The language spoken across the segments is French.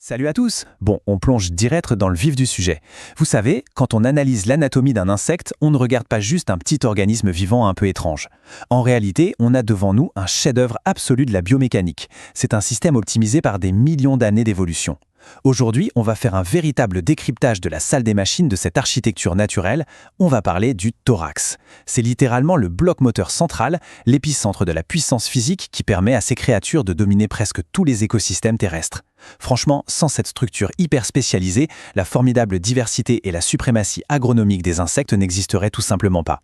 Salut à tous. Bon, on plonge direct dans le vif du sujet. Vous savez, quand on analyse l'anatomie d'un insecte, on ne regarde pas juste un petit organisme vivant un peu étrange. En réalité, on a devant nous un chef-d'œuvre absolu de la biomécanique. C'est un système optimisé par des millions d'années d'évolution. Aujourd'hui, on va faire un véritable décryptage de la salle des machines de cette architecture naturelle. On va parler du thorax. C'est littéralement le bloc moteur central, l'épicentre de la puissance physique qui permet à ces créatures de dominer presque tous les écosystèmes terrestres. Franchement, sans cette structure hyper spécialisée, la formidable diversité et la suprématie agronomique des insectes n'existeraient tout simplement pas.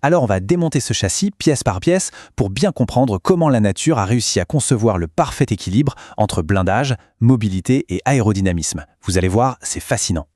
Alors on va démonter ce châssis pièce par pièce pour bien comprendre comment la nature a réussi à concevoir le parfait équilibre entre blindage, mobilité et aérodynamisme. Vous allez voir, c'est fascinant.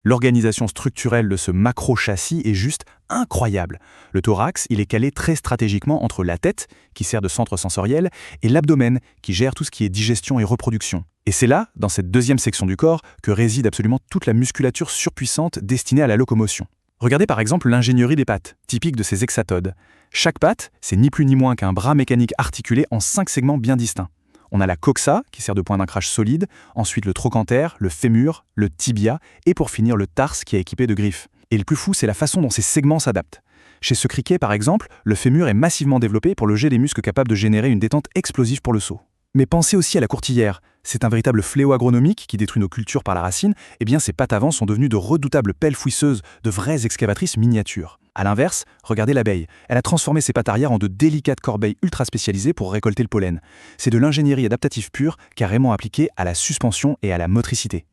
L'organisation structurelle de ce macro-châssis est juste incroyable. Le thorax, il est calé très stratégiquement entre la tête, qui sert de centre sensoriel, et l'abdomen, qui gère tout ce qui est digestion et reproduction. Et c'est là, dans cette deuxième section du corps, que réside absolument toute la musculature surpuissante destinée à la locomotion. Regardez par exemple l'ingénierie des pattes, typique de ces hexatodes. Chaque patte, c'est ni plus ni moins qu'un bras mécanique articulé en 5 segments bien distincts. On a la coxa, qui sert de point d'ancrage solide, ensuite le trochanter, le fémur, le tibia, et pour finir le tarse qui est équipé de griffes. Et le plus fou, c'est la façon dont ces segments s'adaptent. Chez ce criquet, par exemple, le fémur est massivement développé pour loger des muscles capables de générer une détente explosive pour le saut. Mais pensez aussi à la courtilière. C'est un véritable fléau agronomique qui détruit nos cultures par la racine. Eh bien, ces pattes avant sont devenues de redoutables pelles fouisseuses, de vraies excavatrices miniatures. A l'inverse, regardez l'abeille. Elle a transformé ses pattes arrière en de délicates corbeilles ultra spécialisées pour récolter le pollen. C'est de l'ingénierie adaptative pure, carrément appliquée à la suspension et à la motricité.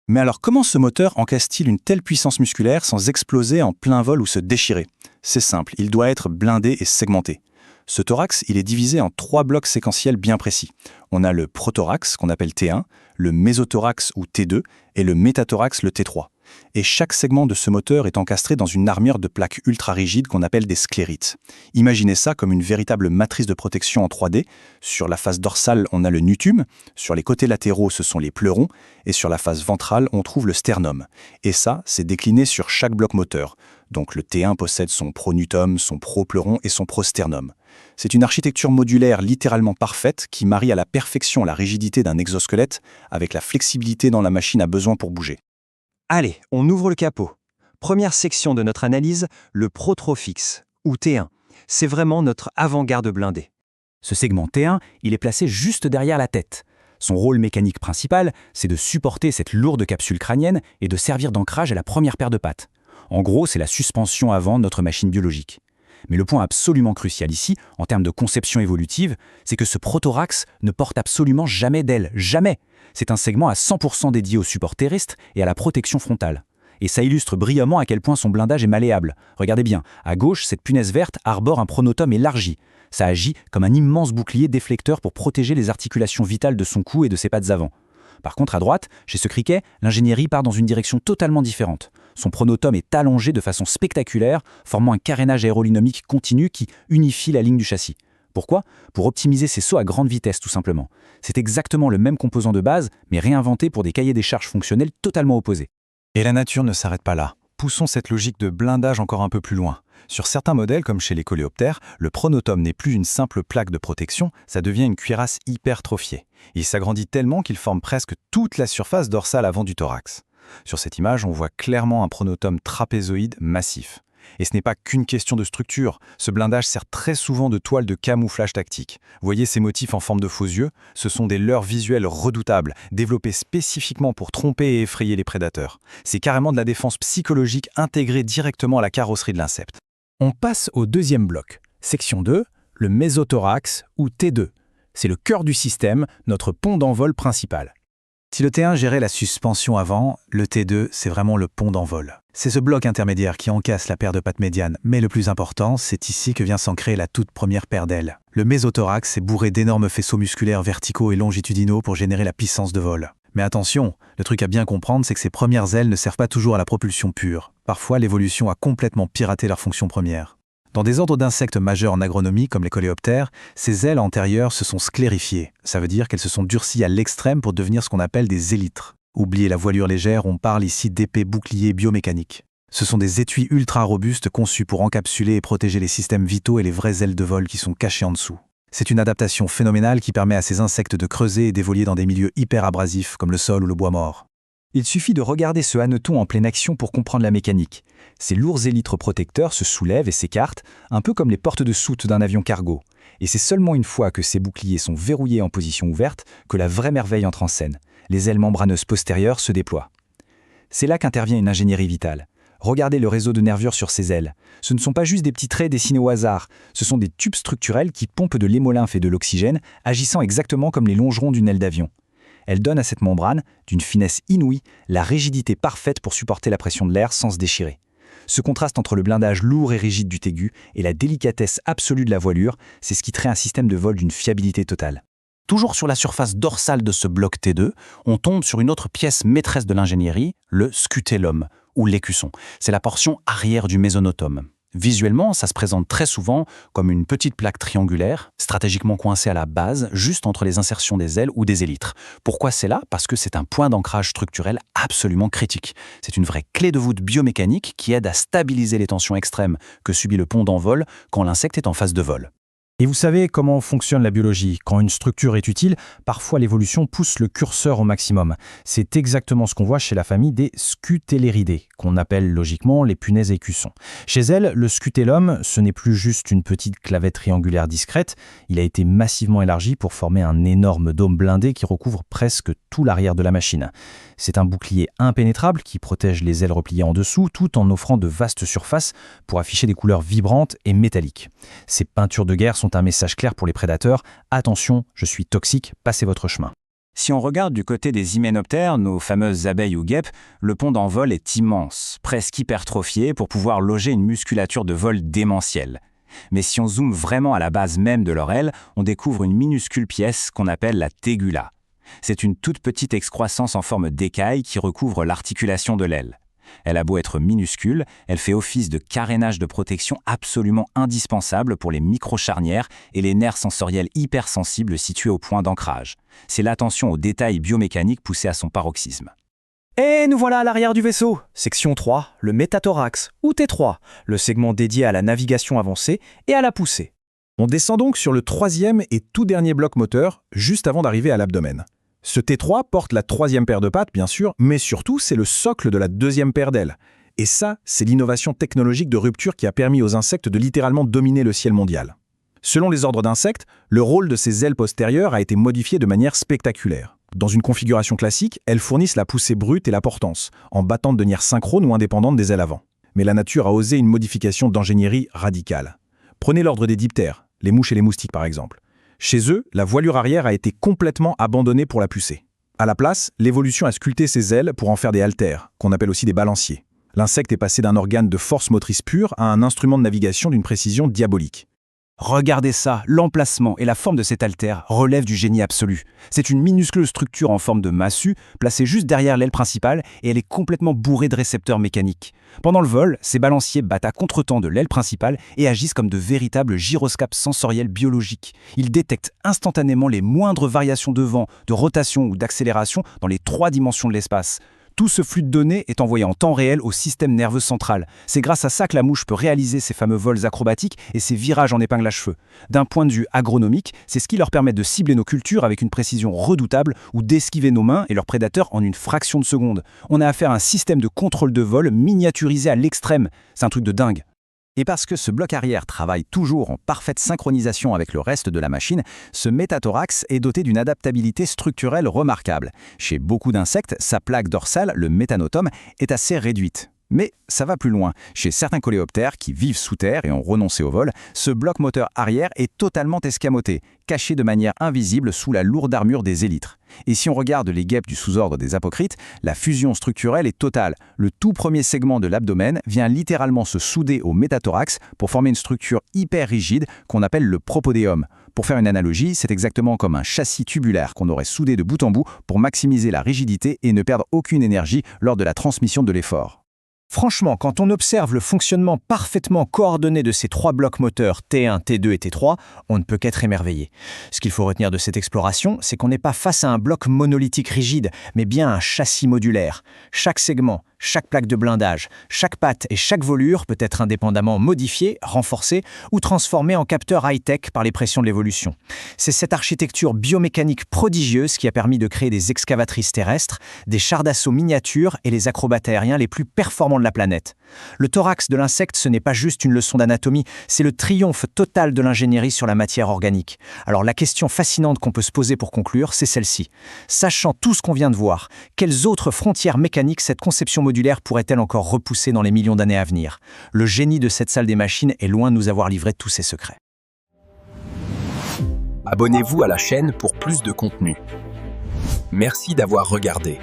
Mais alors comment ce moteur encaisse-t-il une telle puissance musculaire sans exploser en plein vol ou se déchirer? C'est simple, il doit être blindé et segmenté. Ce thorax, il est divisé en 3 blocs séquentiels bien précis. On a le prothorax, qu'on appelle T1, le mésothorax ou T2, et le métathorax, le T3. Et chaque segment de ce moteur est encastré dans une armure de plaques ultra rigides qu'on appelle des sclérites. Imaginez ça comme une véritable matrice de protection en 3D. Sur la face dorsale, on a le nutum, sur les côtés latéraux, ce sont les pleurons, et sur la face ventrale, on trouve le sternum. Et ça, c'est décliné sur chaque bloc moteur. Donc le T1 possède son pronutum, son propleuron et son prosternum. C'est une architecture modulaire littéralement parfaite qui marie à la perfection la rigidité d'un exosquelette avec la flexibilité dont la machine a besoin pour bouger. Allez, on ouvre le capot. Première section de notre analyse, le protrophix, ou T1. C'est vraiment notre avant-garde blindée. Ce segment T1, il est placé juste derrière la tête. Son rôle mécanique principal, c'est de supporter cette lourde capsule crânienne et de servir d'ancrage à la première paire de pattes. En gros, c'est la suspension avant de notre machine biologique. Mais le point absolument crucial ici, en termes de conception évolutive, c'est que ce prothorax ne porte absolument jamais d'aile, jamais. C'est un segment à 100% dédié au support terrestre et à la protection frontale. Et ça illustre brillamment à quel point son blindage est malléable. Regardez bien, à gauche, cette punaise verte arbore un pronotum élargi. Ça agit comme un immense bouclier déflecteur pour protéger les articulations vitales de son cou et de ses pattes avant. Par contre, à droite, chez ce criquet, l'ingénierie part dans une direction totalement différente. Son pronotum est allongé de façon spectaculaire, formant un carénage aérodynamique continu qui unifie la ligne du châssis. Pourquoi? Pour optimiser ses sauts à grande vitesse, tout simplement. C'est exactement le même composant de base, mais réinventé pour des cahiers des charges fonctionnels totalement opposés. Et la nature ne s'arrête pas là. Poussons cette logique de blindage encore un peu plus loin. Sur certains modèles, comme chez les coléoptères, le pronotum n'est plus une simple plaque de protection, ça devient une cuirasse hypertrophiée. Il s'agrandit tellement qu'il forme presque toute la surface dorsale avant du thorax. Sur cette image, on voit clairement un pronotum trapézoïde massif. Et ce n'est pas qu'une question de structure. Ce blindage sert très souvent de toile de camouflage tactique. Voyez ces motifs en forme de faux yeux? Ce sont des leurres visuelles redoutables, développées spécifiquement pour tromper et effrayer les prédateurs. C'est carrément de la défense psychologique intégrée directement à la carrosserie de l'insecte. On passe au deuxième bloc. Section 2, le mésothorax ou T2. C'est le cœur du système, notre pont d'envol principal. Si le T1 gérait la suspension avant, le T2, c'est vraiment le pont d'envol. C'est ce bloc intermédiaire qui encasse la paire de pattes médianes, mais le plus important, c'est ici que vient s'ancrer la toute première paire d'ailes. Le mésothorax est bourré d'énormes faisceaux musculaires verticaux et longitudinaux pour générer la puissance de vol. Mais attention, le truc à bien comprendre, c'est que ces premières ailes ne servent pas toujours à la propulsion pure. Parfois, l'évolution a complètement piraté leur fonction première. Dans des ordres d'insectes majeurs en agronomie, comme les coléoptères, ces ailes antérieures se sont sclérifiées. Ça veut dire qu'elles se sont durcies à l'extrême pour devenir ce qu'on appelle des élytres. Oubliez la voilure légère, on parle ici d'épais boucliers biomécaniques. Ce sont des étuis ultra robustes conçus pour encapsuler et protéger les systèmes vitaux et les vraies ailes de vol qui sont cachées en dessous. C'est une adaptation phénoménale qui permet à ces insectes de creuser et d'évoluer dans des milieux hyper abrasifs comme le sol ou le bois mort. Il suffit de regarder ce hanneton en pleine action pour comprendre la mécanique. Ces lourds élytres protecteurs se soulèvent et s'écartent, un peu comme les portes de soute d'un avion cargo. Et c'est seulement une fois que ces boucliers sont verrouillés en position ouverte que la vraie merveille entre en scène. Les ailes membraneuses postérieures se déploient. C'est là qu'intervient une ingénierie vitale. Regardez le réseau de nervures sur ces ailes. Ce ne sont pas juste des petits traits dessinés au hasard, ce sont des tubes structurels qui pompent de l'hémolymphe et de l'oxygène, agissant exactement comme les longerons d'une aile d'avion. Elle donne à cette membrane, d'une finesse inouïe, la rigidité parfaite pour supporter la pression de l'air sans se déchirer. Ce contraste entre le blindage lourd et rigide du Tégu et la délicatesse absolue de la voilure, c'est ce qui crée un système de vol d'une fiabilité totale. Toujours sur la surface dorsale de ce bloc T2, on tombe sur une autre pièce maîtresse de l'ingénierie, le scutellum, ou l'écusson. C'est la portion arrière du mésonotum. Visuellement, ça se présente très souvent comme une petite plaque triangulaire, stratégiquement coincée à la base, juste entre les insertions des ailes ou des élytres. Pourquoi c'est là? Parce que c'est un point d'ancrage structurel absolument critique. C'est une vraie clé de voûte biomécanique qui aide à stabiliser les tensions extrêmes que subit le pont d'envol quand l'insecte est en phase de vol. Et vous savez comment fonctionne la biologie. Quand une structure est utile, parfois l'évolution pousse le curseur au maximum. C'est exactement ce qu'on voit chez la famille des Scutellariidae, qu'on appelle logiquement les punaises à écussons. Chez elles, le scutellum, ce n'est plus juste une petite clavette triangulaire discrète, il a été massivement élargi pour former un énorme dôme blindé qui recouvre presque tout l'arrière de la machine. C'est un bouclier impénétrable qui protège les ailes repliées en dessous, tout en offrant de vastes surfaces pour afficher des couleurs vibrantes et métalliques. Ces peintures de guerre sont un message clair pour les prédateurs. Attention, je suis toxique, passez votre chemin. Si on regarde du côté des hyménoptères, nos fameuses abeilles ou guêpes, le pont d'envol est immense, presque hypertrophié pour pouvoir loger une musculature de vol démentielle. Mais si on zoome vraiment à la base même de leur aile, on découvre une minuscule pièce qu'on appelle la tégula. C'est une toute petite excroissance en forme d'écaille qui recouvre l'articulation de l'aile. Elle a beau être minuscule, elle fait office de carénage de protection absolument indispensable pour les microcharnières et les nerfs sensoriels hypersensibles situés au point d'ancrage. C'est l'attention aux détails biomécaniques poussée à son paroxysme. Et nous voilà à l'arrière du vaisseau. Section 3, le métathorax, ou T3, le segment dédié à la navigation avancée et à la poussée. On descend donc sur le troisième et tout dernier bloc moteur, juste avant d'arriver à l'abdomen. Ce T3 porte la troisième paire de pattes, bien sûr, mais surtout, c'est le socle de la deuxième paire d'ailes. Et ça, c'est l'innovation technologique de rupture qui a permis aux insectes de littéralement dominer le ciel mondial. Selon les ordres d'insectes, le rôle de ces ailes postérieures a été modifié de manière spectaculaire. Dans une configuration classique, elles fournissent la poussée brute et la portance, en battantes de nières synchrones ou indépendantes des ailes avant. Mais la nature a osé une modification d'ingénierie radicale. Prenez l'ordre des diptères, les mouches et les moustiques par exemple. Chez eux, la voilure arrière a été complètement abandonnée pour la pucer. À la place, l'évolution a sculpté ses ailes pour en faire des haltères, qu'on appelle aussi des balanciers. L'insecte est passé d'un organe de force motrice pure à un instrument de navigation d'une précision diabolique. Regardez ça, l'emplacement et la forme de cet haltère relèvent du génie absolu. C'est une minuscule structure en forme de massue, placée juste derrière l'aile principale, et elle est complètement bourrée de récepteurs mécaniques. Pendant le vol, ces balanciers battent à contretemps de l'aile principale et agissent comme de véritables gyroscopes sensoriels biologiques. Ils détectent instantanément les moindres variations de vent, de rotation ou d'accélération dans les 3 dimensions de l'espace. Tout ce flux de données est envoyé en temps réel au système nerveux central. C'est grâce à ça que la mouche peut réaliser ses fameux vols acrobatiques et ses virages en épingle à cheveux. D'un point de vue agronomique, c'est ce qui leur permet de cibler nos cultures avec une précision redoutable ou d'esquiver nos mains et leurs prédateurs en une fraction de seconde. On a affaire à un système de contrôle de vol miniaturisé à l'extrême. C'est un truc de dingue. Et parce que ce bloc arrière travaille toujours en parfaite synchronisation avec le reste de la machine, ce métathorax est doté d'une adaptabilité structurelle remarquable. Chez beaucoup d'insectes, sa plaque dorsale, le métanotum, est assez réduite. Mais ça va plus loin. Chez certains coléoptères qui vivent sous terre et ont renoncé au vol, ce bloc moteur arrière est totalement escamoté, caché de manière invisible sous la lourde armure des élytres. Et si on regarde les guêpes du sous-ordre des apocrites, la fusion structurelle est totale. Le tout premier segment de l'abdomen vient littéralement se souder au métathorax pour former une structure hyper rigide qu'on appelle le propodéum. Pour faire une analogie, c'est exactement comme un châssis tubulaire qu'on aurait soudé de bout en bout pour maximiser la rigidité et ne perdre aucune énergie lors de la transmission de l'effort. Franchement, quand on observe le fonctionnement parfaitement coordonné de ces 3 blocs moteurs T1, T2 et T3, on ne peut qu'être émerveillé. Ce qu'il faut retenir de cette exploration, c'est qu'on n'est pas face à un bloc monolithique rigide, mais bien un châssis modulaire. Chaque segment, chaque plaque de blindage, chaque patte et chaque volure peut être indépendamment modifié, renforcé ou transformé en capteur high-tech par les pressions de l'évolution. C'est cette architecture biomécanique prodigieuse qui a permis de créer des excavatrices terrestres, des chars d'assaut miniatures et les acrobates aériens les plus performants de la planète. Le thorax de l'insecte, ce n'est pas juste une leçon d'anatomie, c'est le triomphe total de l'ingénierie sur la matière organique. Alors la question fascinante qu'on peut se poser pour conclure, c'est celle-ci. Sachant tout ce qu'on vient de voir, quelles autres frontières mécaniques cette conception modulaire pourrait-elle encore repousser dans les millions d'années à venir? Le génie de cette salle des machines est loin de nous avoir livré tous ses secrets. Abonnez-vous à la chaîne pour plus de contenu. Merci d'avoir regardé.